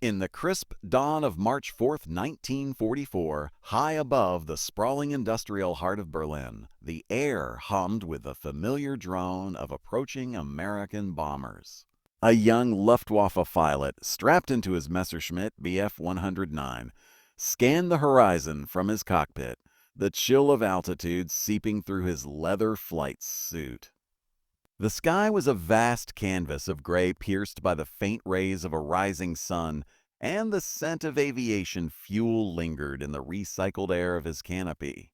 In the crisp dawn of March 4th, 1944, high above the sprawling industrial heart of Berlin, the air hummed with the familiar drone of approaching American bombers. A young Luftwaffe pilot, strapped into his Messerschmitt Bf 109, scanned the horizon from his cockpit, the chill of altitude seeping through his leather flight suit. The sky was a vast canvas of gray pierced by the faint rays of a rising sun, and the scent of aviation fuel lingered in the recycled air of his canopy.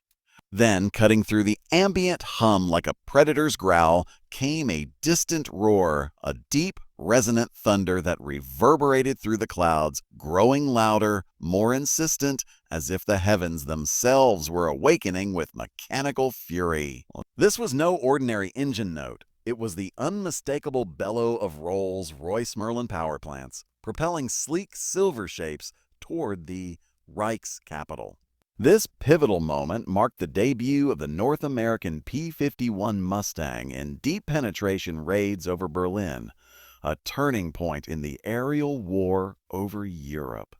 Then, cutting through the ambient hum like a predator's growl, came a distant roar, a deep, resonant thunder that reverberated through the clouds, growing louder, more insistent, as if the heavens themselves were awakening with mechanical fury. This was no ordinary engine note. It was the unmistakable bellow of Rolls-Royce Merlin power plants, propelling sleek silver shapes toward the Reich's capital. This pivotal moment marked the debut of the North American P-51 Mustang in deep penetration raids over Berlin, a turning point in the aerial war over Europe.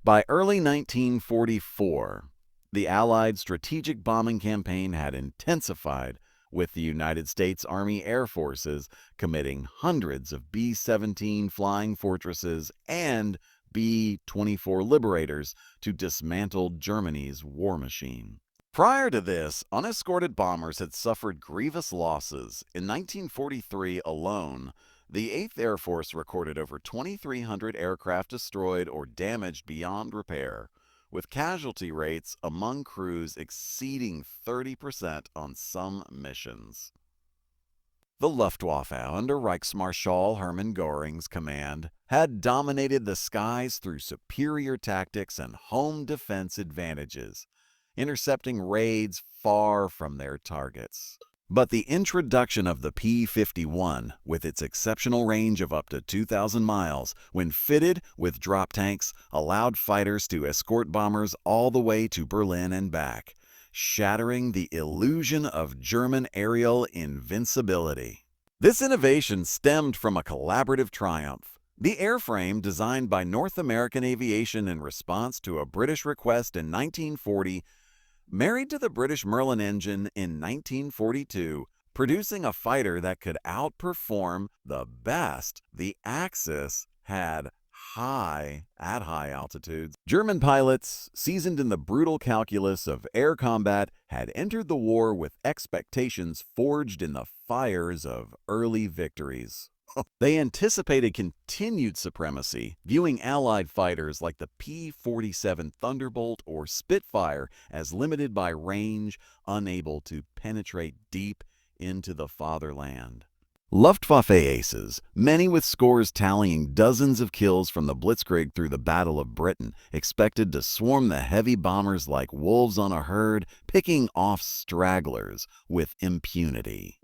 By early 1944, the Allied strategic bombing campaign had intensified, with the United States Army Air Forces committing hundreds of B-17 Flying Fortresses and B-24 Liberators to dismantle Germany's war machine. Prior to this, unescorted bombers had suffered grievous losses. In 1943 alone, the 8th Air Force recorded over 2,300 aircraft destroyed or damaged beyond repair, with casualty rates among crews exceeding 30% on some missions. The Luftwaffe, under Reichsmarschall Hermann Göring's command, had dominated the skies through superior tactics and home defense advantages, intercepting raids far from their targets. But the introduction of the P-51, with its exceptional range of up to 2,000 miles, when fitted with drop tanks, allowed fighters to escort bombers all the way to Berlin and back, shattering the illusion of German aerial invincibility. This innovation stemmed from a collaborative triumph. The airframe, designed by North American Aviation in response to a British request in 1940, married to the British Merlin engine in 1942, producing a fighter that could outperform the best the Axis had at high altitudes. German pilots, seasoned in the brutal calculus of air combat, had entered the war with expectations forged in the fires of early victories. They anticipated continued supremacy, viewing Allied fighters like the P-47 Thunderbolt or Spitfire as limited by range, unable to penetrate deep into the fatherland. Luftwaffe aces, many with scores tallying dozens of kills from the Blitzkrieg through the Battle of Britain, expected to swarm the heavy bombers like wolves on a herd, picking off stragglers with impunity.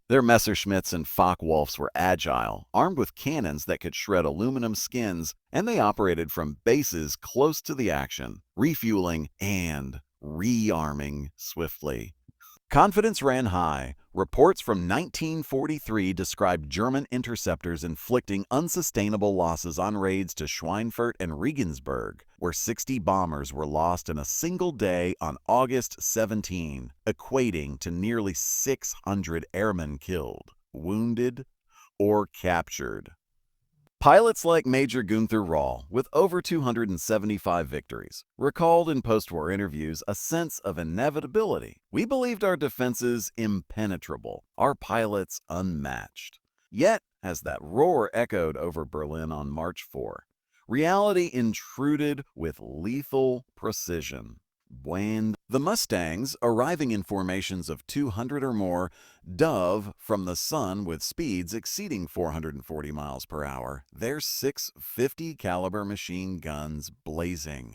Their Messerschmitts and Focke-Wulfs were agile, armed with cannons that could shred aluminum skins, and they operated from bases close to the action, refueling and rearming swiftly. Confidence ran high. Reports from 1943 described German interceptors inflicting unsustainable losses on raids to Schweinfurt and Regensburg, where 60 bombers were lost in a single day on August 17, equating to nearly 600 airmen killed, wounded, or captured. Pilots like Major Gunther Rahl, with over 275 victories, recalled in post-war interviews a sense of inevitability. "We believed our defenses impenetrable, our pilots unmatched." Yet, as that roar echoed over Berlin on March 4, reality intruded with lethal precision. When the Mustangs, arriving in formations of 200 or more, dove from the sun with speeds exceeding 440 miles per hour, their 650 caliber machine guns blazing.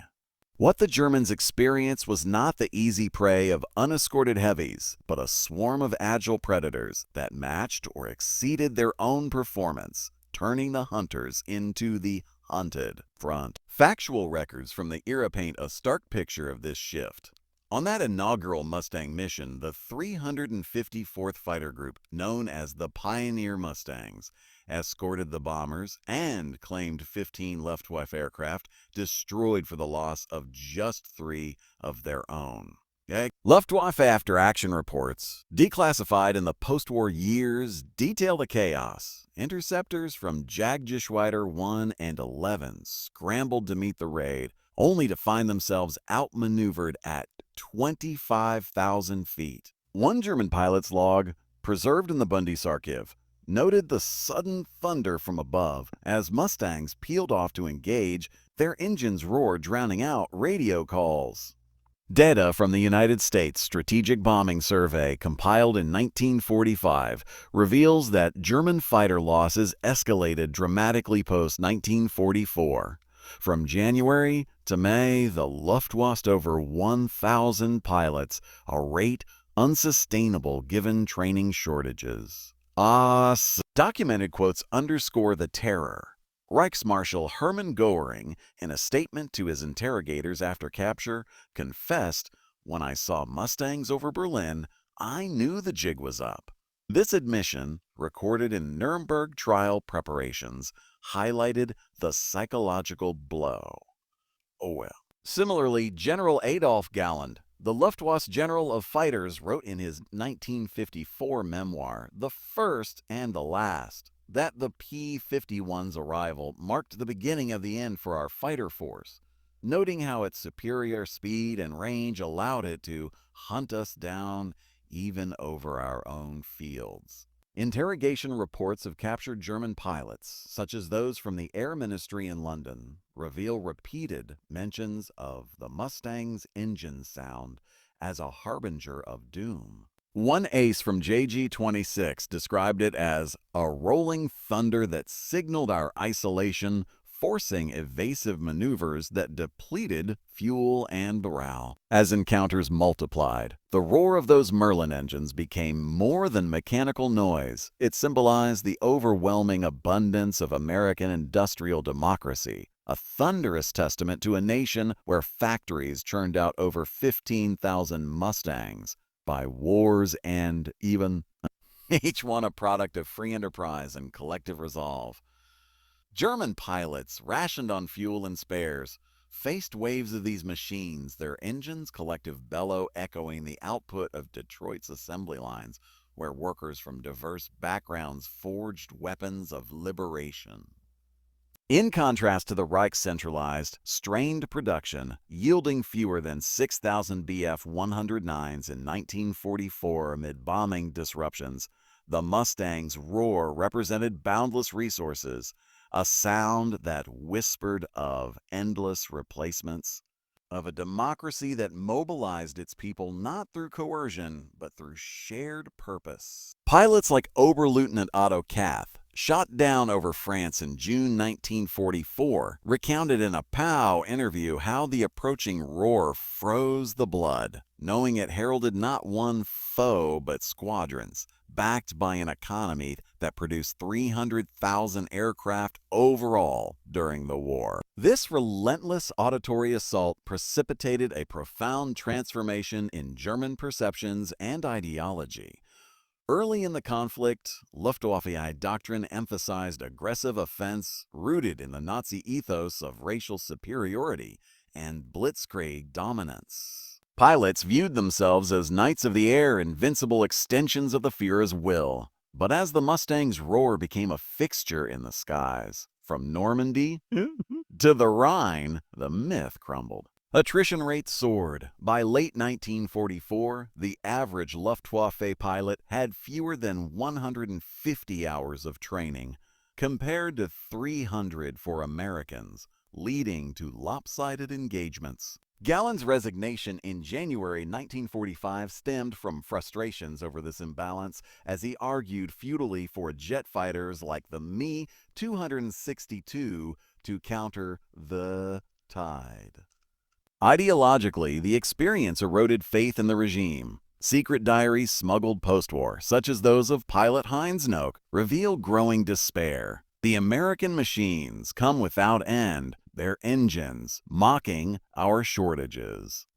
What the Germans experienced was not the easy prey of unescorted heavies, but a swarm of agile predators that matched or exceeded their own performance, turning the hunters into the hunted front. Factual records from the era paint a stark picture of this shift. On that inaugural Mustang mission, the 354th Fighter Group, known as the Pioneer Mustangs, escorted the bombers, and claimed 15 Luftwaffe aircraft, destroyed for the loss of just 3 of their own. Okay. Luftwaffe after-action reports, declassified in the post-war years, detail the chaos. Interceptors from Jagdgeschwader 1 and 11 scrambled to meet the raid, only to find themselves outmaneuvered at 25,000 feet. One German pilot's log, preserved in the Bundy's archive, noted the sudden thunder from above as Mustangs peeled off to engage, their engines roared, drowning out radio calls. Data from the United States Strategic Bombing Survey, compiled in 1945, reveals that German fighter losses escalated dramatically post-1944. From January to May, the Luftwaffe lost over 1,000 pilots, a rate unsustainable given training shortages. Documented quotes underscore the terror. Reichsmarshal Hermann Göring, in a statement to his interrogators after capture, confessed, "When I saw Mustangs over Berlin, I knew the jig was up." This admission, recorded in Nuremberg trial preparations, highlighted the psychological blow. Oh well. Similarly, General Adolf Galland, the Luftwaffe's general of fighters, wrote in his 1954 memoir, "The First and the Last," that the P-51's arrival marked the beginning of the end for our fighter force, noting how its superior speed and range allowed it to hunt us down even over our own fields. Interrogation reports of captured German pilots, such as those from the Air Ministry in London, reveal repeated mentions of the Mustang's engine sound as a harbinger of doom. One ace from JG-26 described it as a rolling thunder that signaled our isolation, forcing evasive maneuvers that depleted fuel and morale. As encounters multiplied, the roar of those Merlin engines became more than mechanical noise. It symbolized the overwhelming abundance of American industrial democracy, a thunderous testament to a nation where factories churned out over 15,000 Mustangs by war's end, even each one a product of free enterprise and collective resolve. German pilots, rationed on fuel and spares, faced waves of these machines, their engines' collective bellow echoing the output of Detroit's assembly lines, where workers from diverse backgrounds forged weapons of liberation. In contrast to the Reich's centralized, strained production, yielding fewer than 6,000 Bf-109s in 1944 amid bombing disruptions, the Mustang's roar represented boundless resources, a sound that whispered of endless replacements, of a democracy that mobilized its people not through coercion, but through shared purpose. Pilots like Oberleutnant Otto Kath, shot down over France in June 1944, recounted in a POW interview how the approaching roar froze the blood, knowing it heralded not one foe but squadrons, backed by an economy that produced 300,000 aircraft overall during the war. This relentless auditory assault precipitated a profound transformation in German perceptions and ideology. Early in the conflict, Luftwaffe doctrine emphasized aggressive offense rooted in the Nazi ethos of racial superiority and blitzkrieg dominance. Pilots viewed themselves as knights of the air, invincible extensions of the Führer's will. But as the Mustang's roar became a fixture in the skies, from Normandy to the Rhine, the myth crumbled. Attrition rates soared. By late 1944, the average Luftwaffe pilot had fewer than 150 hours of training, compared to 300 for Americans, leading to lopsided engagements. Galland's resignation in January 1945 stemmed from frustrations over this imbalance, as he argued futilely for jet fighters like the Me-262 to counter the tide. Ideologically, the experience eroded faith in the regime. Secret diaries smuggled post-war, such as those of pilot Heinz Noack, reveal growing despair. The American machines come without end, their engines mocking our shortages.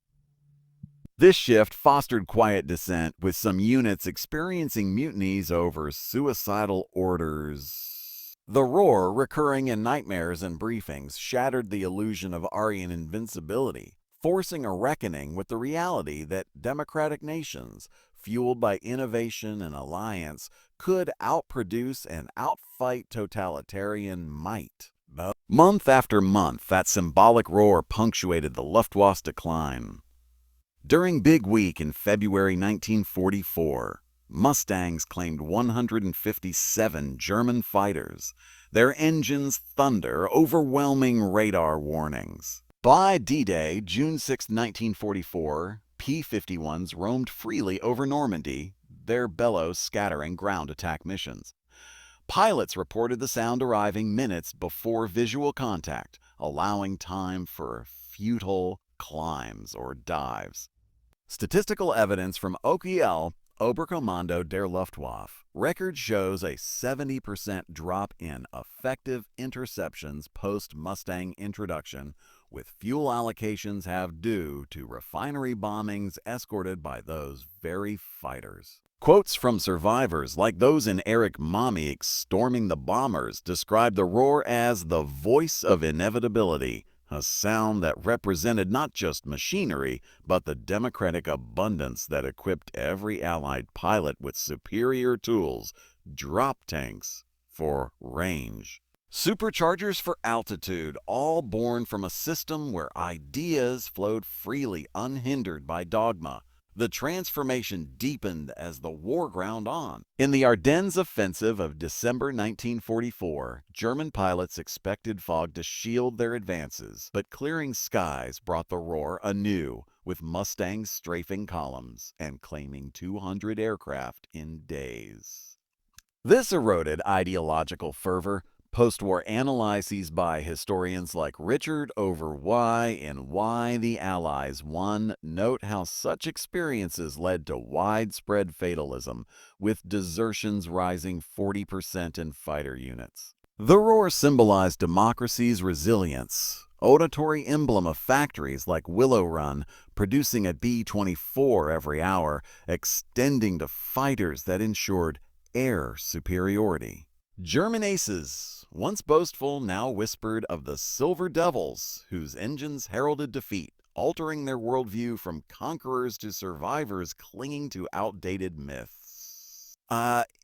This shift fostered quiet dissent, with some units experiencing mutinies over suicidal orders. The roar, recurring in nightmares and briefings, shattered the illusion of Aryan invincibility, forcing a reckoning with the reality that democratic nations, fueled by innovation and alliance, could outproduce and outfight totalitarian might. Month after month, that symbolic roar punctuated the Luftwaffe's decline. During Big Week in February 1944, Mustangs claimed 157 German fighters, their engines thunder overwhelming radar warnings. By D-Day, June 6, 1944, P-51s roamed freely over Normandy, their bellows scattering ground attack missions. Pilots reported the sound arriving minutes before visual contact, allowing time for futile climbs or dives. Statistical evidence from OKL, Oberkommando der Luftwaffe, record shows a 70% drop in effective interceptions post-Mustang introduction, with fuel allocations have due to refinery bombings escorted by those very fighters. Quotes from survivors, like those in Eric Mamiek's Storming the Bombers, describe the roar as the voice of inevitability, a sound that represented not just machinery, but the democratic abundance that equipped every Allied pilot with superior tools, drop tanks for range, superchargers for altitude, all born from a system where ideas flowed freely, unhindered by dogma. The transformation deepened as the war ground on. In the Ardennes offensive of December 1944, German pilots expected fog to shield their advances, but clearing skies brought the roar anew, with Mustangs strafing columns and claiming 200 aircraft in days. This eroded ideological fervor. Post-war analyses by historians like Richard Overwy in Why the Allies Won note how such experiences led to widespread fatalism, with desertions rising 40% in fighter units. The roar symbolized democracy's resilience, auditory emblem of factories like Willow Run producing a B-24 every hour, extending to fighters that ensured air superiority. German aces, once boastful, now whispered of the Silver Devils, whose engines heralded defeat, altering their worldview from conquerors to survivors clinging to outdated myths.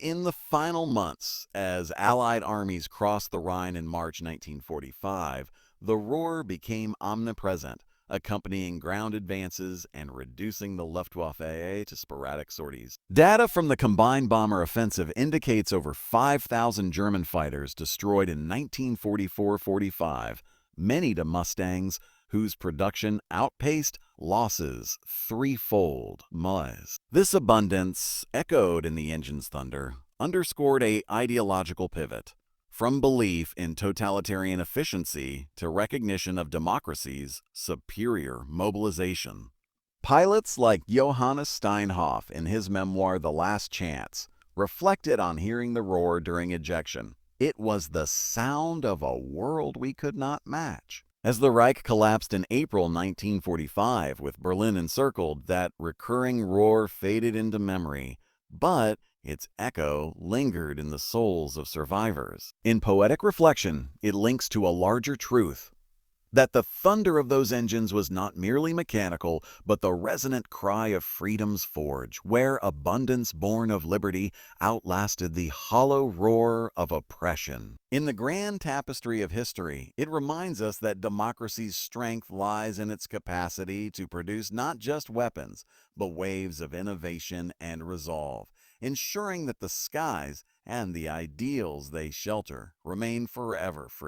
In the final months, as Allied armies crossed the Rhine in March 1945, the roar became omnipresent, accompanying ground advances and reducing the Luftwaffe to sporadic sorties. Data from the combined bomber offensive indicates over 5,000 German fighters destroyed in 1944-45, many to Mustangs, whose production outpaced losses threefold. This abundance, echoed in the engine's thunder, underscored an ideological pivot. From belief in totalitarian efficiency to recognition of democracy's superior mobilization. Pilots like Johannes Steinhoff in his memoir The Last Chance reflected on hearing the roar during ejection. It was the sound of a world we could not match. As the Reich collapsed in April 1945 with Berlin encircled, that recurring roar faded into memory, but its echo lingered in the souls of survivors. In poetic reflection, it links to a larger truth, that the thunder of those engines was not merely mechanical, but the resonant cry of freedom's forge, where abundance born of liberty outlasted the hollow roar of oppression. In the grand tapestry of history, it reminds us that democracy's strength lies in its capacity to produce not just weapons, but waves of innovation and resolve, ensuring that the skies and the ideals they shelter remain forever free.